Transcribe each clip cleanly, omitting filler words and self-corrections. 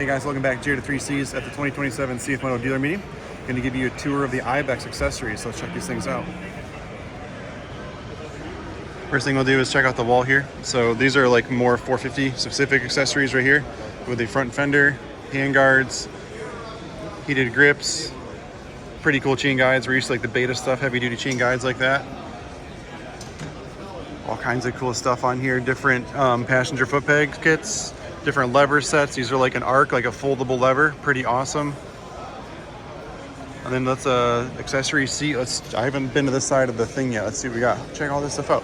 Hey guys, welcome back. Jared 3Cs at the 2027 CFMoto Dealer Meeting. I'm going to give you a tour of the Ibex accessories, so let's check these things out. First thing we'll do is check out the wall here. So these are like more 450 specific accessories right here with the front fender, hand guards, heated grips, pretty cool chain guides. We're used to like the beta stuff, heavy duty chain guides like that. All kinds of cool stuff on here, different passenger foot peg kits, different lever sets. These are like an arc, like a foldable lever, pretty awesome. And then let's accessory seat. I haven't been to this side of the thing yet. Let's see what we got. Check all this stuff out.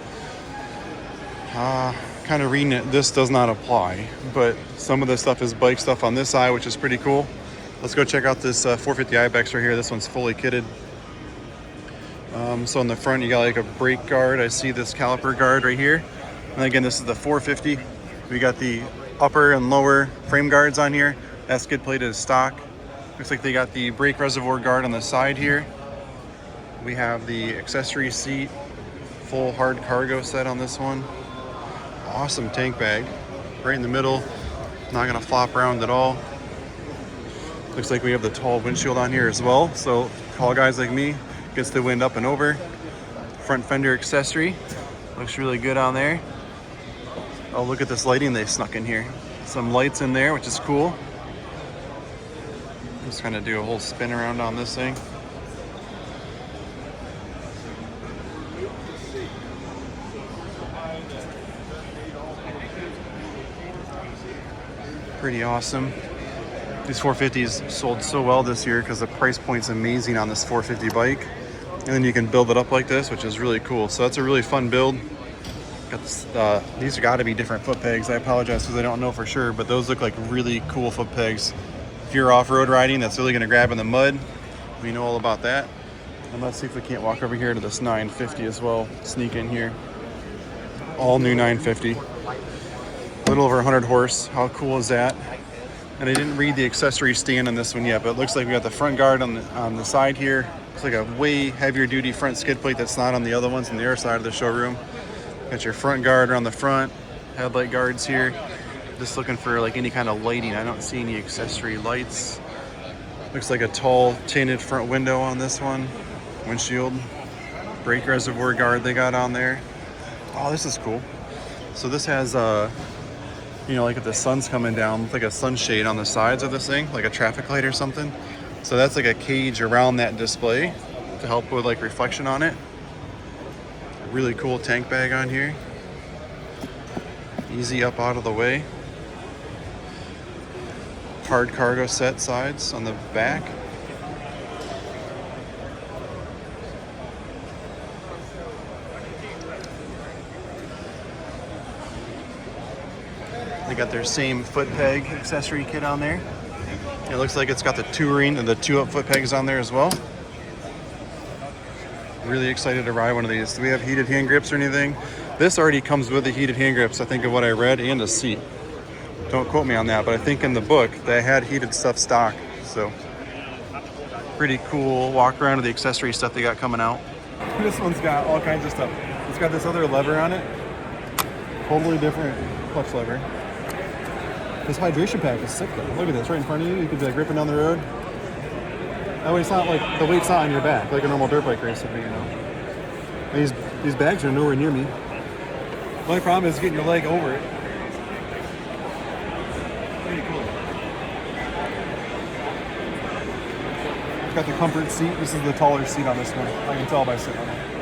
Kind of reading it, this does not apply, but some of the stuff is bike stuff on this side, which is pretty cool. Let's go check out this 450 Ibex right here. This one's fully kitted. So on the front, you got like a brake guard. I see this caliper guard right here. And again, this is the 450. We got the upper and lower frame guards on here. That skid plate is stock. Looks like they got the brake reservoir guard on the side here. We have the accessory seat, full hard cargo set on this one. Awesome tank bag, right in the middle. Not gonna flop around at all. Looks like we have the tall windshield on here as well. So tall guys like me gets the wind up and over. Front fender accessory, looks really good on there. Oh, look at this lighting they snuck in here. Some lights in there, which is cool. Just kind of do a whole spin around on this thing. Pretty awesome. These 450s sold so well this year because the price point's amazing on this 450 bike. And then you can build it up like this, which is really cool. So that's a really fun build. Got this, these got to be different foot pegs. I apologize because I don't know for sure, but those look like really cool foot pegs. If you're off-road riding, that's really going to grab in the mud. We know all about that. And let's see if we can't walk over here to this 950 as well. Sneak in here. All new 950. A little over 100 horse. How cool is that? And I didn't read the accessory stand on this one yet, but it looks like we got the front guard on the side here. It's like a way heavier duty front skid plate that's not on the other ones on the other side of the showroom. Got your front guard around the front, headlight guards here. Just looking for like any kind of lighting. I don't see any accessory lights. Looks like a tall tinted front window on this one. Windshield, brake reservoir guard they got on there. Oh, this is cool. So this has you know, like if the sun's coming down, it's like a sunshade on the sides of this thing, like a traffic light or something. So that's like a cage around that display to help with like reflection on it. Really cool tank bag on here. Easy up out of the way. Hard cargo set sides on the back. They got their same foot peg accessory kit on there. It looks like it's got the touring and the 2-up foot pegs on there as well. Really excited to ride one of these. Do we have heated hand grips or anything? This already comes with the heated hand grips, I think, of what I read, and a seat. Don't quote me on that, but I think in the book they had heated stuff stock. So pretty cool walk around of the accessory stuff they got coming out. This one's got all kinds of stuff. It's got this other lever on it. Totally different clutch lever. This hydration pack is sick though. Look at this, right in front of you. You could be like ripping down the road. That way it's not like, the weight's not on your back, like a normal dirt bike race would be, you know. These bags are nowhere near me. My problem is getting your leg over it. Pretty cool. It's got the comfort seat. This is the taller seat on this one. I can tell by sitting on it.